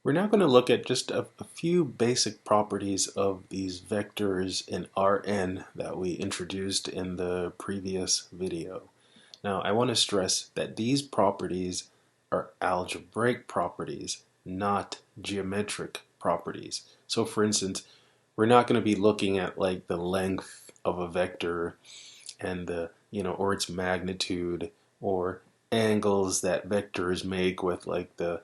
We're now going to look at just a few basic properties of these vectors in Rn that we introduced in the previous video. Now, I want to stress that these properties are algebraic properties, not geometric properties. So for instance, we're not going to be looking at like the length of a vector and or its magnitude or angles that vectors make with like the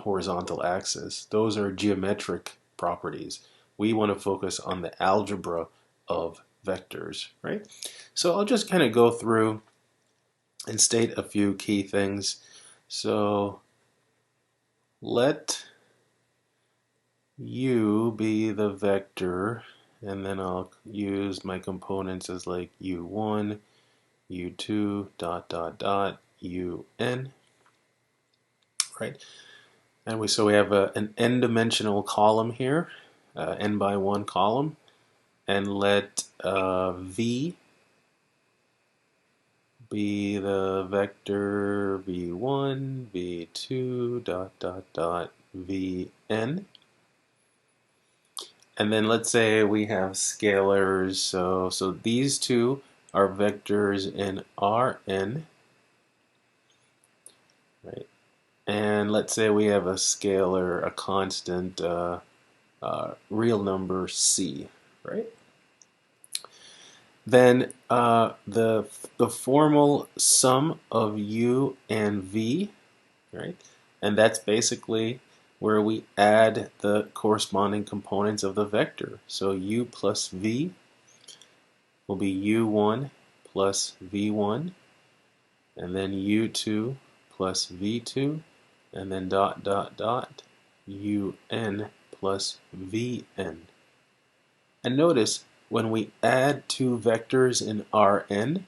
horizontal axis. Those are geometric properties. We want to focus on the algebra of vectors, right? So I'll just kind of go through and state a few key things. So let u be the vector, and then I'll use my components as like u1, u2, dot, dot, dot, un, right? And we have an n-dimensional column here, n by 1 column, and let v be the vector v1, v2, dot, dot, dot, vn. And then let's say we have scalars, so these two are vectors in Rn, right? And let's say we have a scalar, a constant real number c, right? Then the formal sum of u and v, right? And that's basically where we add the corresponding components of the vector. So u plus v will be u1 plus v1, and then u2 plus v2, and then dot, dot, dot, un plus vn. And notice, when we add two vectors in Rn,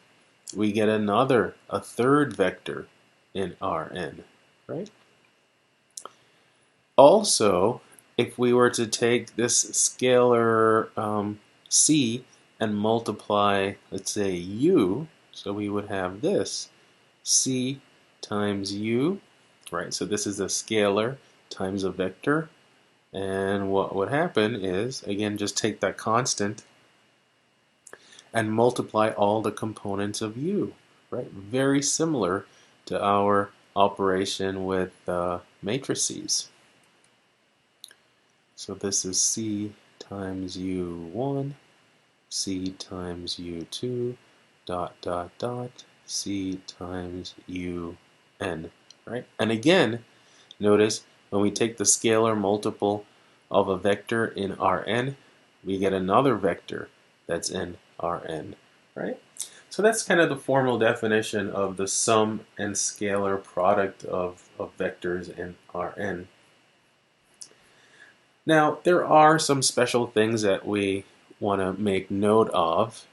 we get a third vector in Rn, right? Also, if we were to take this scalar c and multiply, let's say, u, so we would have this, c times u, right? So this is a scalar times a vector. And what would happen is, again, just take that constant and multiply all the components of u, right? Very similar to our operation with matrices. So this is c times u1, c times u2, dot, dot, dot, c times un, right? And again, notice when we take the scalar multiple of a vector in Rn, we get another vector that's in Rn, right? So that's kind of the formal definition of the sum and scalar product of vectors in Rn. Now, there are some special things that we want to make note of.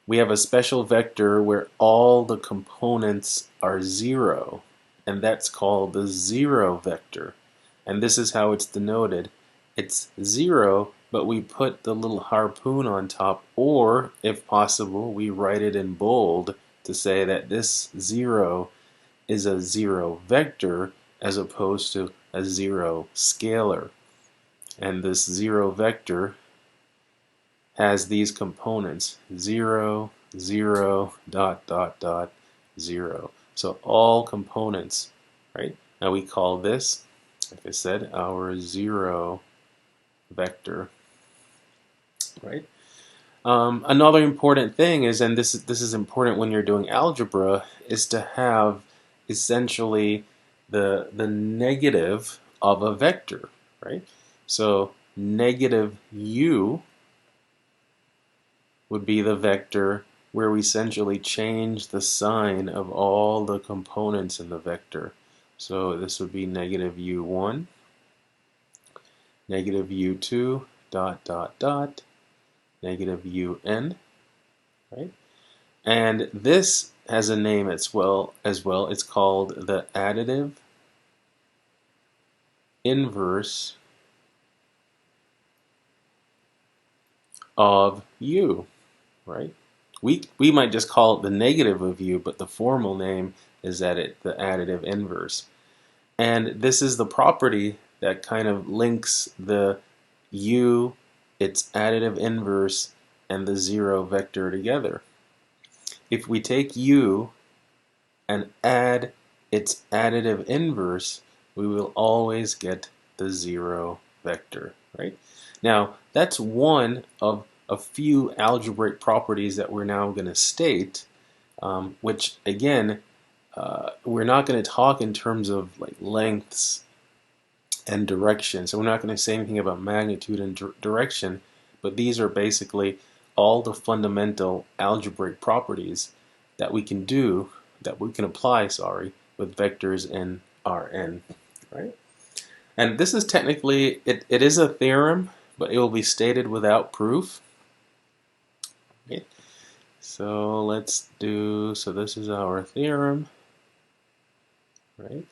We have a special vector where all the components are 0, and that's called the 0 vector. And this is how it's denoted. It's 0, but we put the little harpoon on top, or, if possible, we write it in bold to say that this 0 is a 0 vector as opposed to a 0 scalar. And this 0 vector has these components, 0, 0, dot, dot, dot, 0. So all components, right? Now we call this, like I said, our 0 vector, right? Another important thing is, and this is important when you're doing algebra, is to have essentially the negative of a vector, right? So negative u would be the vector where we essentially change the sign of all the components in the vector. So this would be negative u1, negative u2, dot, dot, dot, negative un, right? And this has a name as well. It's called the additive inverse of u, right? We might just call it the negative of u, but the formal name is the additive inverse. And this is the property that kind of links the u, its additive inverse, and the 0 vector together. If we take u and add its additive inverse, we will always get the 0 vector, right? Now, that's one of a few algebraic properties that we're now going to state, which again, we're not going to talk in terms of like lengths and direction. So we're not going to say anything about magnitude and direction, but these are basically all the fundamental algebraic properties that we can do, that we can apply, with vectors in Rn, right? And this is technically, it is a theorem, but it will be stated without proof. Okay. So let's do, so this is our theorem, right?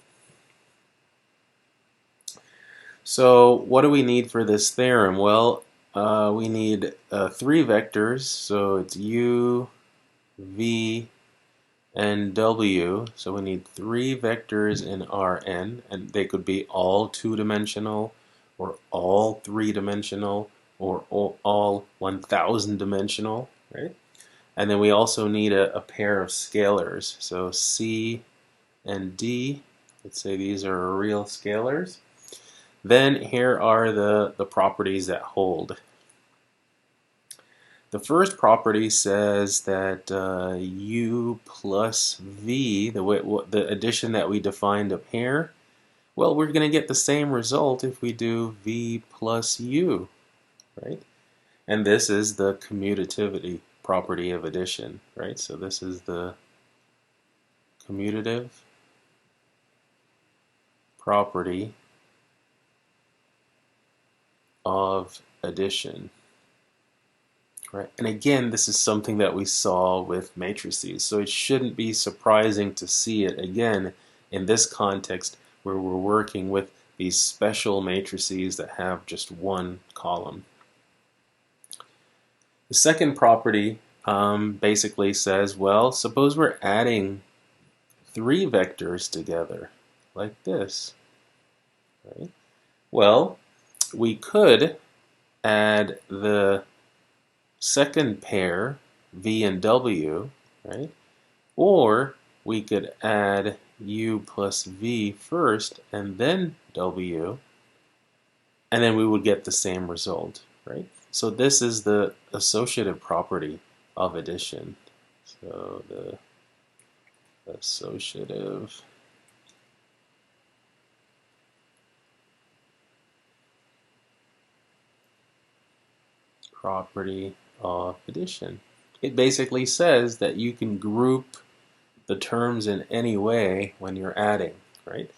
So what do we need for this theorem? Well, we need 3 vectors, so it's u, v, and w. So we need 3 vectors in Rn, and they could be all 2-dimensional, or all 3-dimensional, or all 1,000-dimensional, right? And then we also need a pair of scalars, so c and d. Let's say these are real scalars. Then here are the properties that hold. The first property says that u plus v, the addition that we defined up here, well, we're going to get the same result if we do v plus u, right? And this is the commutativity property of addition, right? So this is the commutative property of addition. Right. And again, this is something that we saw with matrices, so it shouldn't be surprising to see it again in this context where we're working with these special matrices that have just one column. The second property basically says, well, suppose we're adding 3 vectors together, like this. Right? Well, we could add the second pair, v and w, right? Or we could add u plus v first and then w, and then we would get the same result, right? So this is the associative property of addition. So the associative property of addition. It basically says that you can group the terms in any way when you're adding, right?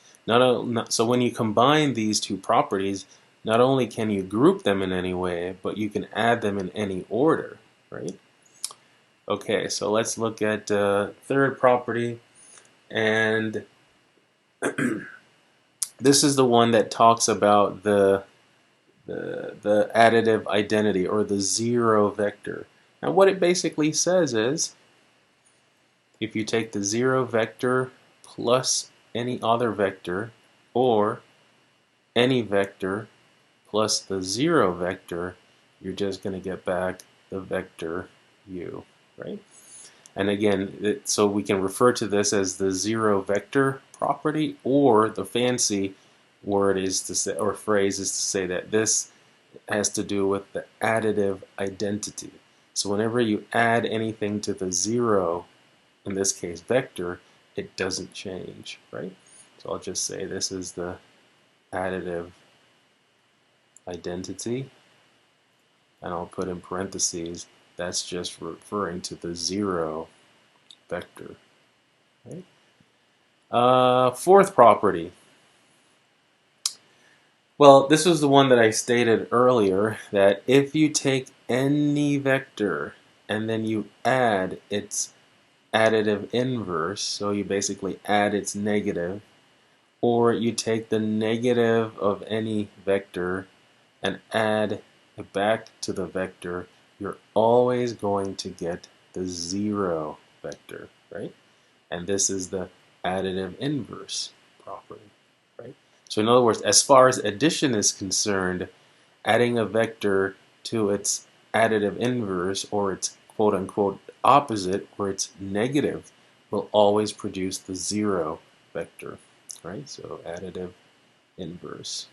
So when you combine these two properties, not only can you group them in any way, but you can add them in any order, right? Okay, so let's look at third property, and this is the one that talks about the additive identity, or the 0 vector. And what it basically says is, if you take the 0 vector plus any other vector, or any vector plus the 0 vector, you're just going to get back the vector u, right? And again, so we can refer to this as the 0 vector property, or the fancy word is to say, or phrase is to say, that this has to do with the additive identity. So whenever you add anything to the 0, in this case vector, it doesn't change, right? So I'll just say this is the additive identity, and I'll put in parentheses, that's just referring to the 0 vector, right? Fourth property. Well, this was the one that I stated earlier, that if you take any vector and then you add its additive inverse, so you basically add its negative, or you take the negative of any vector and add it back to the vector, you're always going to get the 0 vector, right? And this is the additive inverse property. right? So in other words, as far as addition is concerned, adding a vector to its additive inverse or its quote-unquote opposite, where it's negative, will always produce the zero vector, right? So additive inverse.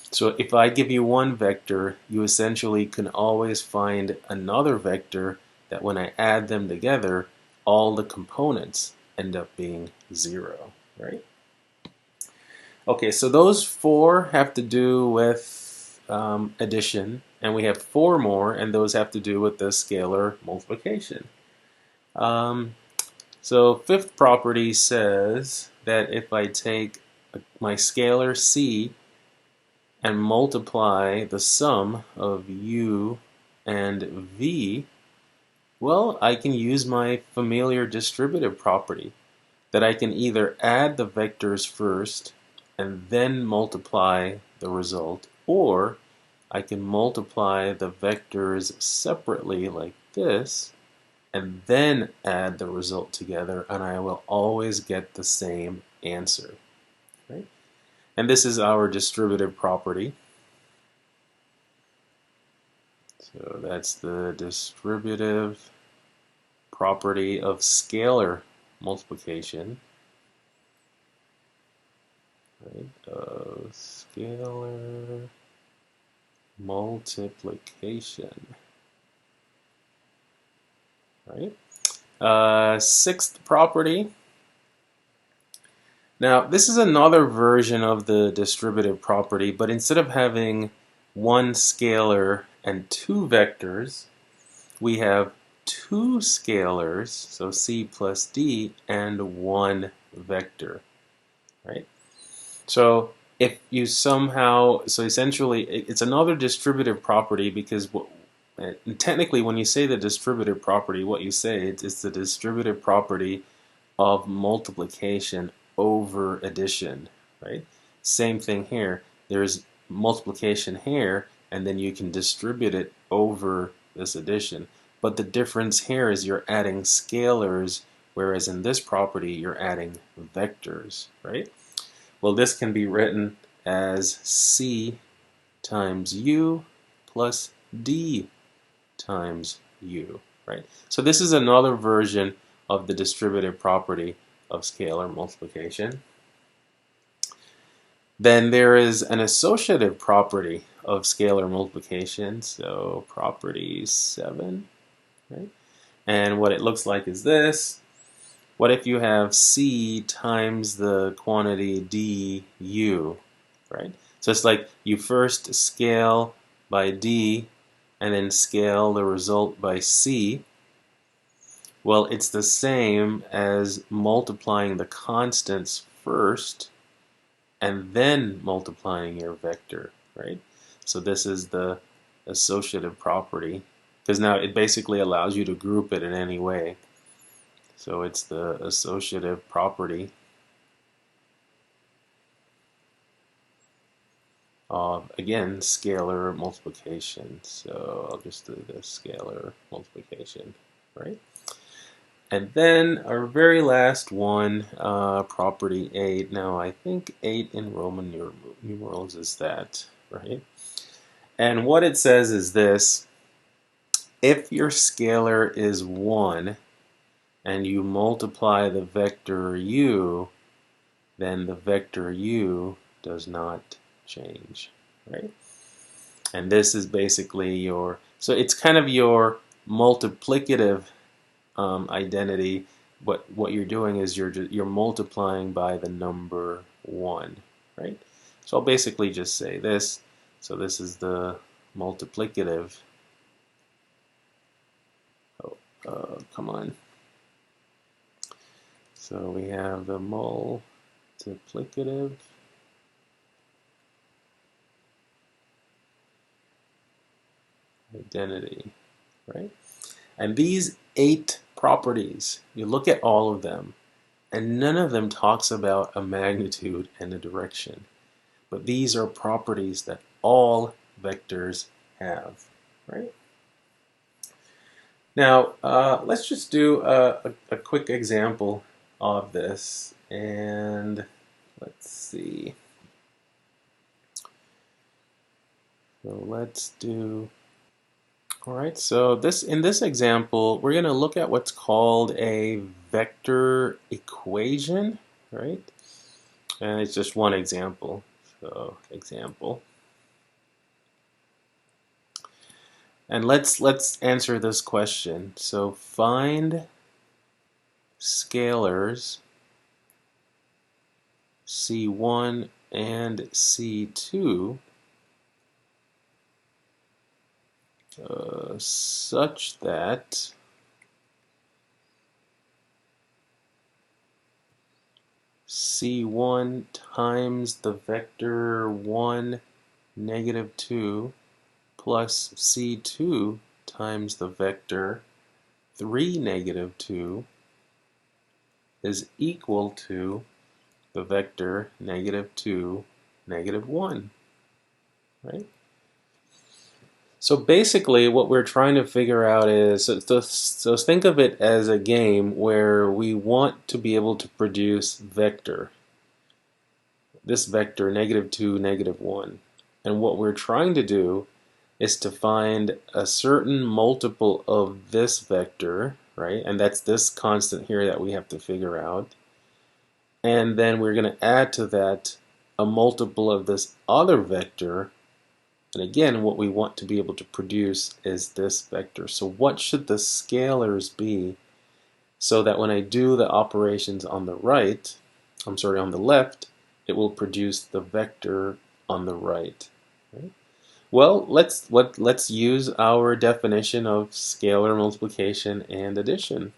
So if I give you one vector, you essentially can always find another vector that when I add them together, all the components end up being zero, right? Okay, so those four have to do with addition, and we have four more, and those have to do with the scalar multiplication. So fifth property says that if I take my scalar c and multiply the sum of u and v, well, I can use my familiar distributive property that I can either add the vectors first and then multiply the result, or I can multiply the vectors separately like this and then add the result together, and I will always get the same answer, right? And this is our distributive property. So that's the distributive property of scalar multiplication, right? Of scalar multiplication, right? Sixth property. Now, this is another version of the distributive property, but instead of having one scalar and two vectors, we have two scalars, so c plus d, and one vector, right? So if you somehow, so essentially it's another distributive property because technically when you say the distributive property, what you say it's the distributive property of multiplication over addition, right? Same thing here. There's multiplication here, and then you can distribute it over this addition. But the difference here is you're adding scalars, whereas in this property you're adding vectors, right? Well, this can be written as c times u plus d times u, right? So this is another version of the distributive property of scalar multiplication. Then there is an associative property of scalar multiplication, so property 7, right? And what it looks like is this. What if you have c times the quantity du, right? So it's like you first scale by d and then scale the result by c. Well, it's the same as multiplying the constants first and then multiplying your vector, right? So this is the associative property, because now it basically allows you to group it in any way. So it's the associative property of, again, scalar multiplication. So I'll just do the scalar multiplication, right? And then our very last one, property 8. Now I think 8 in Roman numerals is that, right? And what it says is this: if your scalar is 1 and you multiply the vector u, then the vector u does not change, right? And this is basically your, so it's kind of your multiplicative identity. What you're doing is you're multiplying by the number 1, right? So I'll basically just say this. So this is the multiplicative. Oh, come on. So we have the multiplicative identity, right? And these 8 properties, you look at all of them, and none of them talks about a magnitude and a direction. But these are properties that all vectors have, right? Now, let's just do a quick example of this. And let's see. So let's do. All right, so in this example, we're going to look at what's called a vector equation, right? And it's just one example. So example. And let's answer this question. So find scalars C1 and C2 such that C1 times the vector 1, -2 plus C2 times the vector 3, -2 is equal to the vector -2, -1, right? So basically what we're trying to figure out is, so think of it as a game where we want to be able to produce vector, this vector -2, -1. And what we're trying to do is to find a certain multiple of this vector, right? And that's this constant here that we have to figure out. And then we're going to add to that a multiple of this other vector. And again, what we want to be able to produce is this vector. So what should the scalars be so that when I do the operations on the right, on the left, it will produce the vector on the right. Right? Well, let's use our definition of scalar multiplication and addition.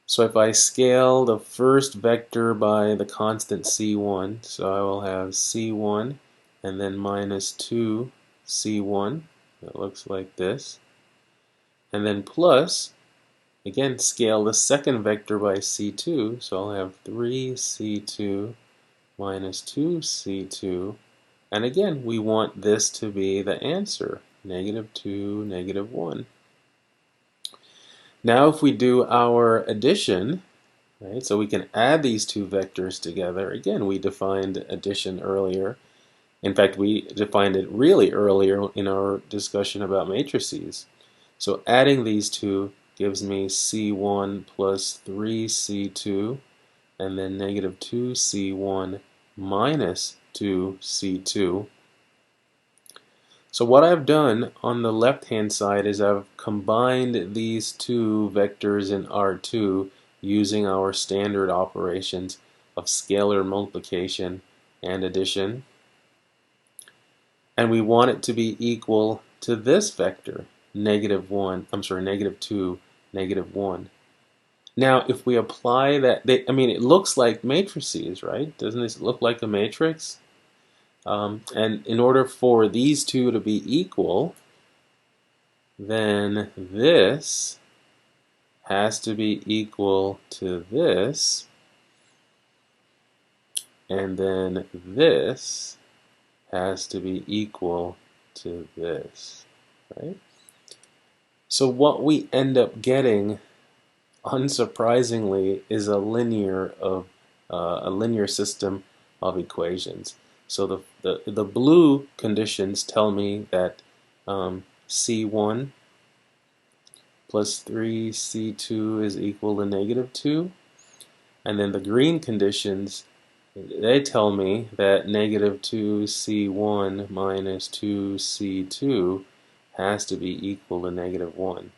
So if I scale the first vector by the constant c1, so I will have c1 and then minus 2 c1, that looks like this, and then plus, again, scale the second vector by c2, so I'll have 3 c2 minus 2 c2, and again, we want this to be the answer, -2, -1. Now if we do our addition, right, so we can add these two vectors together. Again, we defined addition earlier. In fact, we defined it really earlier in our discussion about matrices. So adding these two gives me C1 plus 3C2 and then -2 C1 minus 2 C2. So what I've done on the left hand side is I've combined these two vectors in R2 using our standard operations of scalar multiplication and addition. And we want it to be equal to this vector, -2, -1. Now, if we apply that, I mean, it looks like matrices, right? Doesn't this look like a matrix? And in order for these two to be equal, then this has to be equal to this, and then this has to be equal to this, right? So what we end up getting, unsurprisingly, is a linear system of equations. So the blue conditions tell me that C1 plus 3C2 is equal to -2, and then the green conditions, they tell me that -2C1 minus 2C2 has to be equal to -1.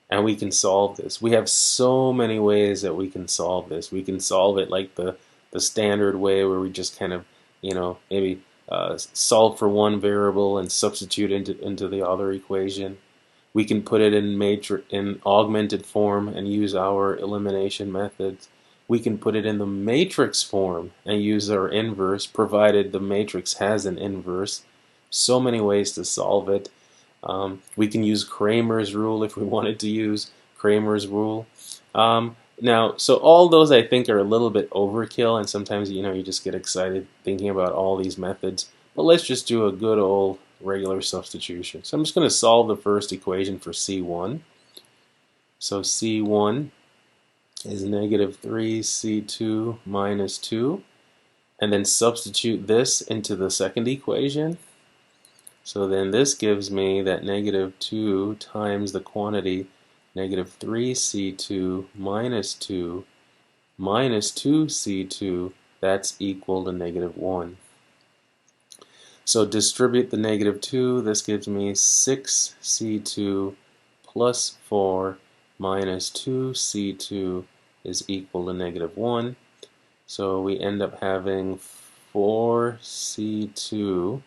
And we can solve this. We have so many ways that we can solve this. We can solve it like the standard way where we just kind of, maybe solve for one variable and substitute into the other equation. We can put it in augmented form and use our elimination methods. We can put it in the matrix form and use our inverse, provided the matrix has an inverse. So many ways to solve it. We can use Cramer's rule if we wanted to use Cramer's rule. Now, so all those I think are a little bit overkill, and sometimes you just get excited thinking about all these methods. But let's just do a good old regular substitution. So I'm just going to solve the first equation for C1. So C1 is negative 3c2 minus 2, and then substitute this into the second equation. So then this gives me that negative 2 times the quantity negative 3c2 minus 2 minus 2c2, that's equal to negative 1. So distribute the negative 2, this gives me 6c2 plus 4 minus 2c2 is equal to negative 1. So we end up having 4c2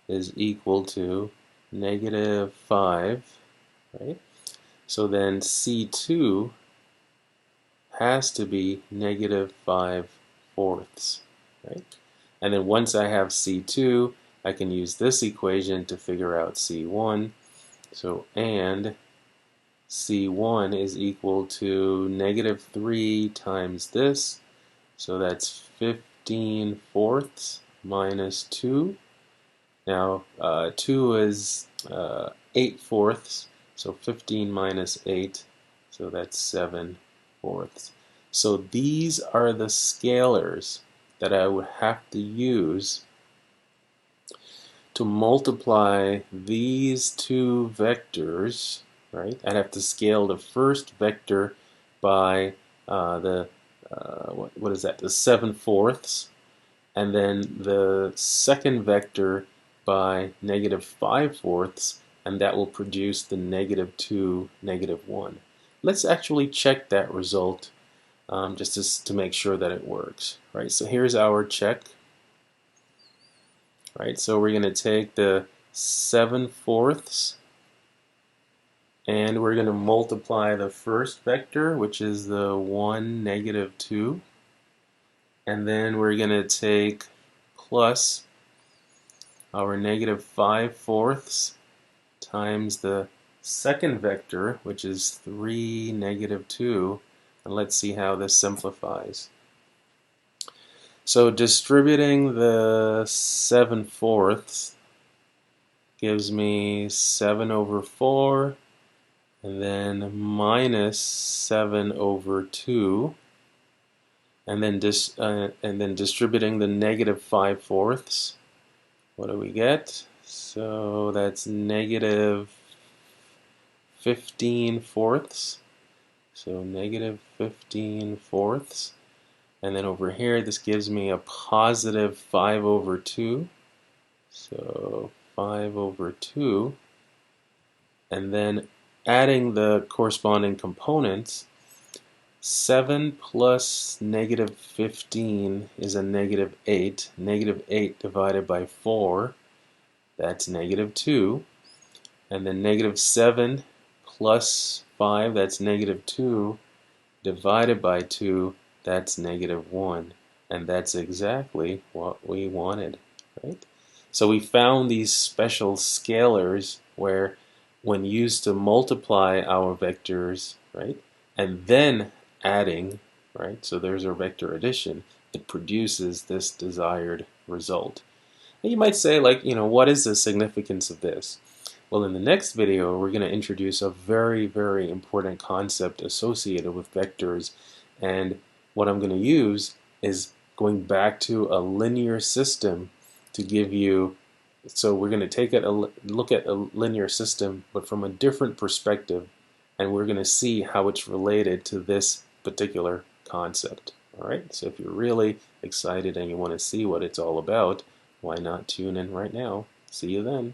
is equal to negative 5, right? So then c2 has to be negative 5/4, right? And then once I have c2, I can use this equation to figure out c1. So and c1 is equal to negative 3 times this, so that's 15/4 minus 2. Now 2 is 8/4, so 15 minus 8, so that's 7/4. So these are the scalars that I would have to use to multiply these two vectors, right? I'd have to scale the first vector by what is that? The 7/4, and then the second vector by negative 5/4, and that will produce the negative 2, negative 1. Let's actually check that result just to make sure that it works, right? So here's our check. Right, so we're going to take the 7/4 and we're going to multiply the first vector, which is the 1, negative 2, and then we're going to take plus our negative 5/4 times the second vector, which is 3, negative 2, and let's see how this simplifies. So distributing the 7/4 gives me 7/4, and then minus 7/2, and then distributing the negative 5/4. What do we get? So that's negative 15/4. So negative 15/4. And then over here, this gives me a positive 5/2. So 5/2. And then adding the corresponding components, 7 plus negative 15 is a negative 8. Negative 8 divided by 4, that's negative 2. And then negative 7 plus 5, that's negative 2, divided by 2, that's negative 1. And that's exactly what we wanted, right? So we found these special scalars where when used to multiply our vectors, right, and then adding, right, so there's our vector addition, it produces this desired result. And you might say, like, what is the significance of this? Well, in the next video, we're going to introduce a very, very important concept associated with vectors, and what I'm going to use is going back to a linear system to give you, so we're going to take a look at a linear system, but from a different perspective, and we're going to see how it's related to this particular concept. All right, so if you're really excited and you want to see what it's all about, why not tune in right now? See you then.